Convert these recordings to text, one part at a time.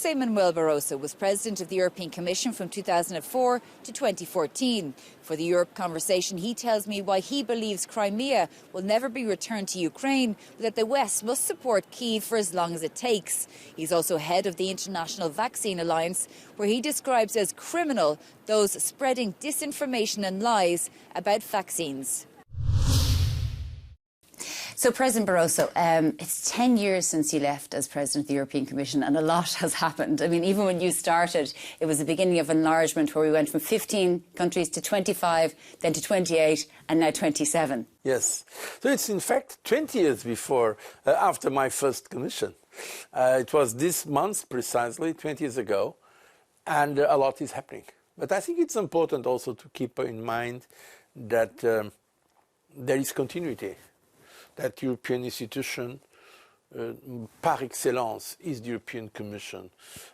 José Manuel Barroso was president of the European Commission from 2004 to 2014. For the Europe Conversation, he tells me why he believes Crimea will never be returned to Ukraine, but that the West must support Kyiv for as long as it takes. He's also head of the International Vaccine Alliance, where he describes as criminal those spreading disinformation and lies about vaccines. So, President Barroso, it's 10 years since you left as President of the European Commission, and a lot has happened. I mean, even when you started, it was the beginning of enlargement, where we went from 15 countries to 25, then to 28, and now 27. Yes. So it's in fact 20 years before, after my first commission. It was this month, precisely, 20 years ago, and a lot is happening. But I think it's important also to keep in mind that there is continuity. That European institution, par excellence, is the European Commission.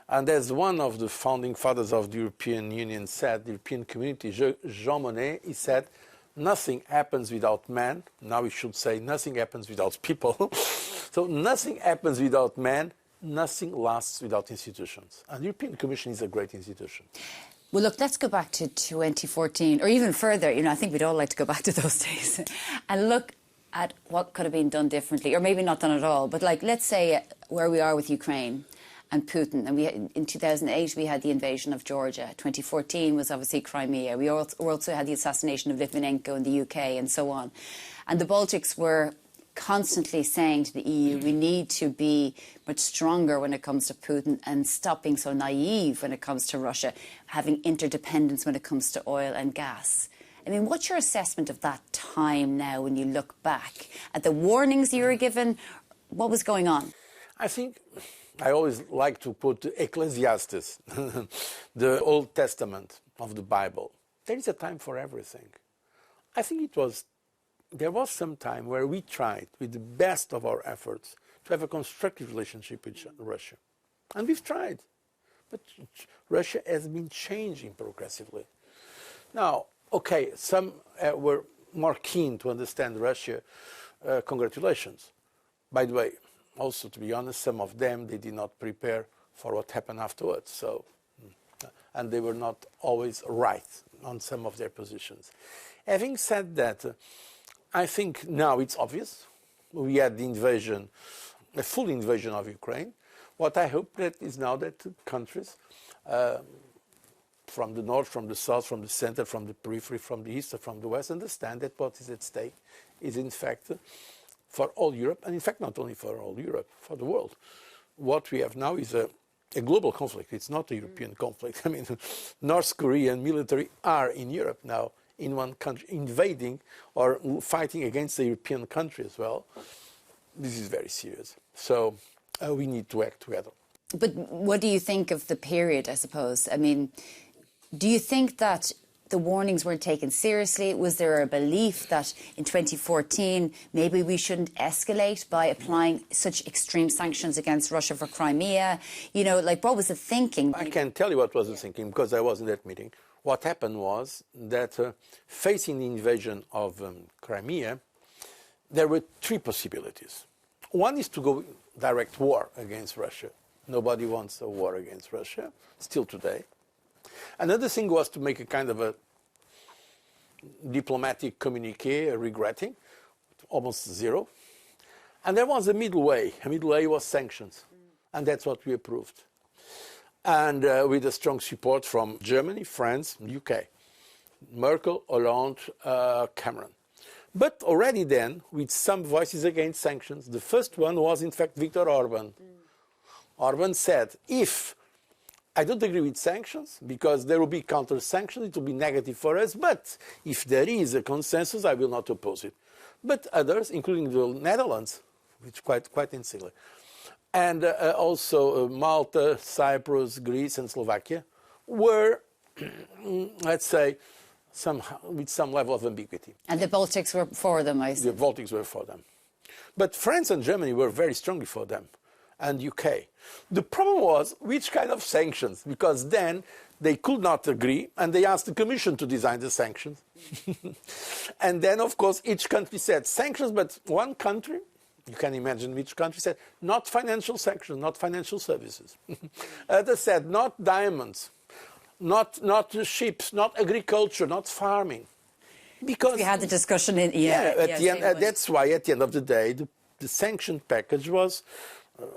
And as one of the founding fathers of the European Union said, the European community, Jean Monnet, he said, nothing happens without man. Now we should say nothing happens without people. So nothing happens without man, nothing lasts without institutions. And the European Commission is a great institution. Well, look, let's go back to 2014, or even further. You know, I think we'd all like to go back to those days and look at what could have been done differently, or maybe not done at all. But like, let's say where we are with Ukraine and Putin. And in 2008, we had the invasion of Georgia. 2014 was obviously Crimea. We also had the assassination of Litvinenko in the UK and so on. And the Baltics were constantly saying to the EU, we need to be much stronger when it comes to Putin and stop being so naive when it comes to Russia, having interdependence when it comes to oil and gas. I mean, what's your assessment of that time now when you look back at the warnings you were given? What was going on? I think I always like to put Ecclesiastes, the Old Testament of the Bible. There is a time for everything. I think there was some time where we tried, with the best of our efforts, to have a constructive relationship with Russia. And we've tried. But Russia has been changing progressively. Now, okay, some were more keen to understand Russia. Congratulations. By the way, also, to be honest, some of them, they did not prepare for what happened afterwards. So, and they were not always right on some of their positions. Having said that, I think now it's obvious. We had the invasion, a full invasion of Ukraine. What I hope that is now that countries from the north, from the south, from the center, from the periphery, from the east, from the west, understand that what is at stake is in fact for all Europe, and in fact not only for all Europe, for the world. What we have now is a global conflict. It's not a European conflict. I mean, North Korean military are in Europe now, in one country, invading or fighting against a European country as well. This is very serious. So we need to act together. But what do you think of the period, I suppose? I mean, do you think that the warnings weren't taken seriously? Was there a belief that in 2014 maybe we shouldn't escalate by applying such extreme sanctions against Russia for Crimea? You know, like, what was the thinking? I can tell you what was the thinking, because I was in that meeting. What happened was that facing the invasion of Crimea, there were three possibilities. One is to go direct war against Russia. Nobody wants a war against Russia, still today. Another thing was to make a kind of a diplomatic communique, regretting, almost zero. And there was a middle way. A middle way was sanctions. And that's what we approved. And with a strong support from Germany, France, UK. Merkel, Hollande, Cameron. But already then, with some voices against sanctions, the first one was in fact Viktor Orban. Orban said, if I don't agree with sanctions, because there will be counter-sanctions, it will be negative for us, but if there is a consensus, I will not oppose it. But others, including the Netherlands, which quite insular, and also Malta, Cyprus, Greece and Slovakia, were, let's say, with some level of ambiguity. And the Baltics were for them, I see. The Baltics were for them. But France and Germany were very strongly for them, and UK. The problem was which kind of sanctions, because then they could not agree, and they asked the Commission to design the sanctions. And then, of course, each country said sanctions, but one country, You can imagine which country said, not financial sanctions, not financial services. Others said, not diamonds, not ships, not agriculture, not farming. Because we had the discussion in that's why at the end of the day, the sanction package was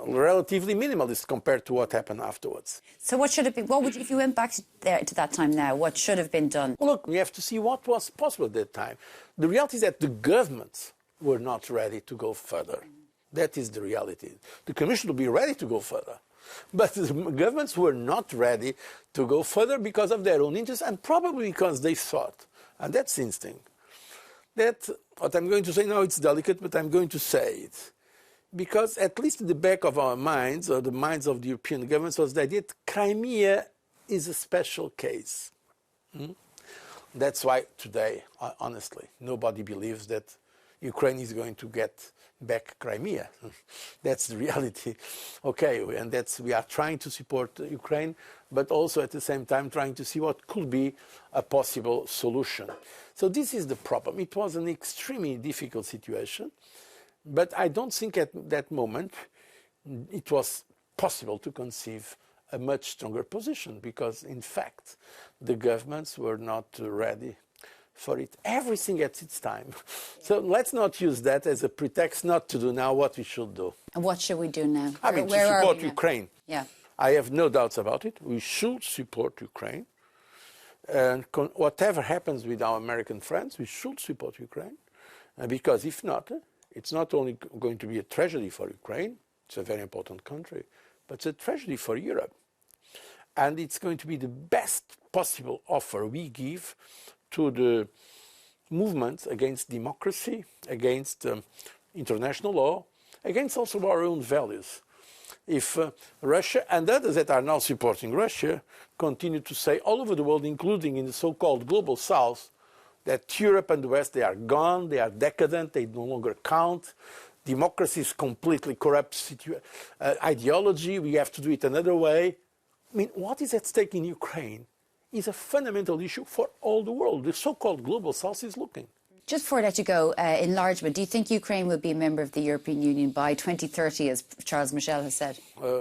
relatively minimalist compared to what happened afterwards. So what should it be? What would, if you went back to that time now, what should have been done? Well, look, we have to see what was possible at that time. The reality is that the governments were not ready to go further. That is the reality. The Commission will be ready to go further. But the governments were not ready to go further because of their own interests and probably because they thought, and that's instinct, that what I'm going to say now, it's delicate, but I'm going to say it. Because at least in the back of our minds, or the minds of the European governments, was the idea that Crimea is a special case. That's why today, honestly, nobody believes that Ukraine is going to get back Crimea. That's the reality. Okay, and we are trying to support Ukraine, but also at the same time trying to see what could be a possible solution. So this is the problem. It was an extremely difficult situation, but I don't think at that moment it was possible to conceive a much stronger position because, in fact, the governments were not ready for it. Everything at its time. So let's not use that as a pretext not to do now what we should do. And what should we do now? I mean, to support Ukraine. Yeah. I have no doubts about it. We should support Ukraine. And whatever happens with our American friends, we should support Ukraine. Because if not, it's not only going to be a tragedy for Ukraine, it's a very important country, but it's a tragedy for Europe. And it's going to be the best possible offer we give to the movements against democracy, against international law, against also our own values. If Russia and others that are now supporting Russia continue to say all over the world, including in the so-called global south, that Europe and the West, they are gone, they are decadent, they no longer count, democracy is completely corrupt ideology, we have to do it another way. I mean, what is at stake in Ukraine is a fundamental issue for all the world. The so-called global south is looking. Just before I let you go, enlargement. Do you think Ukraine will be a member of the European Union by 2030, as Charles Michel has said?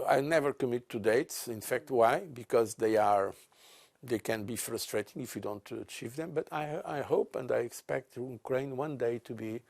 I never commit to dates. In fact, why? Because they can be frustrating if you don't achieve them. But I hope and I expect Ukraine one day to be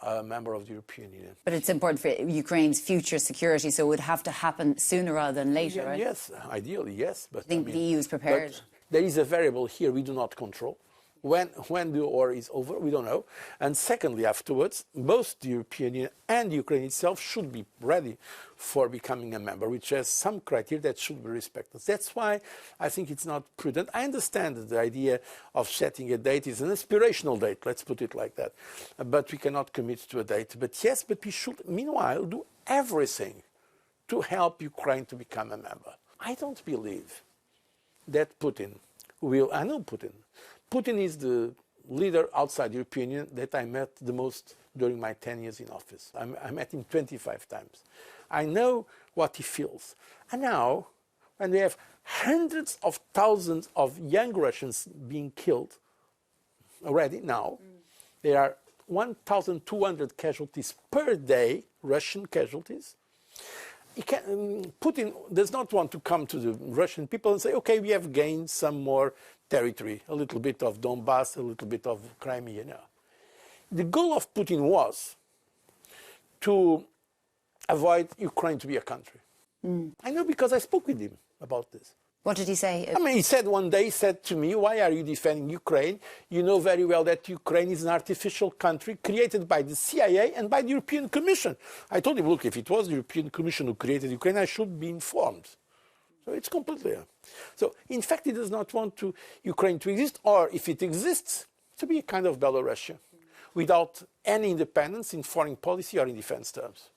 a member of the European Union. But it's important for Ukraine's future security, so it would have to happen sooner rather than later, right? Yes, ideally, yes. But I think the EU is prepared. But there is a variable here we do not control. When the war is over, we don't know. And secondly, afterwards, both the European Union and Ukraine itself should be ready for becoming a member, which has some criteria that should be respected. That's why I think it's not prudent. I understand that the idea of setting a date is an aspirational date, let's put it like that. But we cannot commit to a date. But yes, but we should, meanwhile, do everything to help Ukraine to become a member. I don't believe that Putin will, I know Putin. Putin is the leader outside the European Union that I met the most during my 10 years in office. I met him 25 times. I know what he feels. And now, when we have hundreds of thousands of young Russians being killed already now, there are 1,200 casualties per day, Russian casualties. Putin does not want to come to the Russian people and say, okay, we have gained some more territory, a little bit of Donbass, a little bit of Crimea. No. The goal of Putin was to avoid Ukraine to be a country. I know because I spoke with him about this. What did he say? I mean, he said one day, he said to me, why are you defending Ukraine? You know very well that Ukraine is an artificial country created by the CIA and by the European Commission. I told him, look, if it was the European Commission who created Ukraine, I should be informed. So it's completely. So, in fact, he does not want Ukraine to exist, or if it exists, to be a kind of Belarusia, without any independence in foreign policy or in defense terms.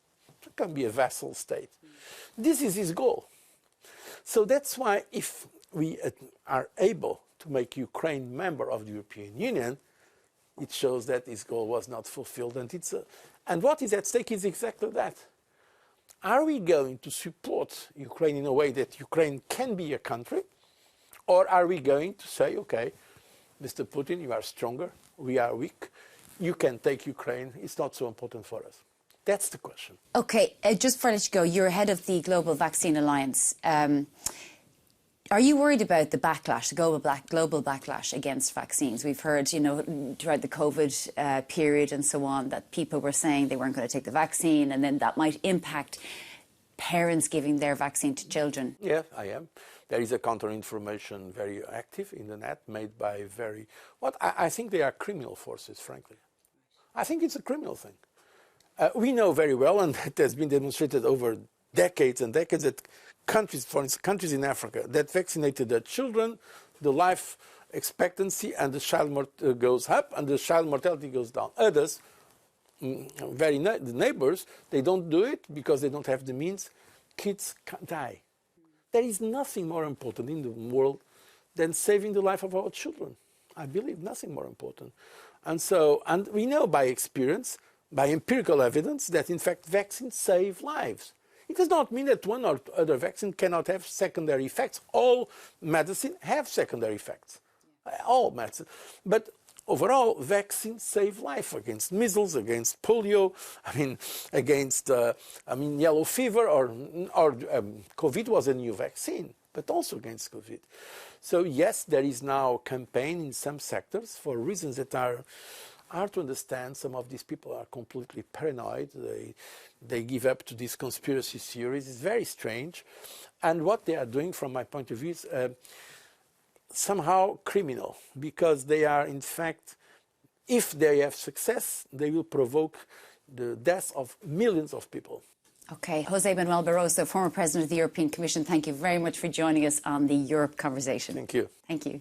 It can be a vassal state. This is his goal. So that's why if we are able to make Ukraine member of the European Union, it shows that his goal was not fulfilled. And what is at stake is exactly that. Are we going to support Ukraine in a way that Ukraine can be a country? Or are we going to say, okay, Mr. Putin, you are stronger, we are weak, you can take Ukraine, it's not so important for us. That's the question. Okay, just before I let you go, you're head of the Global Vaccine Alliance. Are you worried about the backlash, the global backlash against vaccines? We've heard, you know, throughout the COVID period and so on, that people were saying they weren't going to take the vaccine, and then that might impact parents giving their vaccine to children. Yeah, I am. There is a counter-information very active in the net, made by I think they are criminal forces, frankly. I think it's a criminal thing. We know very well, and that has been demonstrated over decades and decades, that countries, for instance, countries in Africa that vaccinated their children, the life expectancy and the child goes up and the child mortality goes down. Others, the neighbors, they don't do it because they don't have the means. Kids die. There is nothing more important in the world than saving the life of our children. I believe nothing more important. And we know by experience, by empirical evidence, that in fact vaccines save lives. It does not mean that one or other vaccine cannot have secondary effects. All medicine have secondary effects. All medicine. But overall, vaccines save life against measles, against polio, against yellow fever, or COVID was a new vaccine, but also against COVID. So yes, there is now a campaign in some sectors for reasons that are hard to understand. Some of these people are completely paranoid. They give up to these conspiracy theories. It's very strange. And what they are doing, from my point of view, is somehow criminal, because they are, in fact, if they have success, they will provoke the death of millions of people. Okay, José Manuel Barroso, former President of the European Commission, thank you very much for joining us on the Europe Conversation. Thank you. Thank you.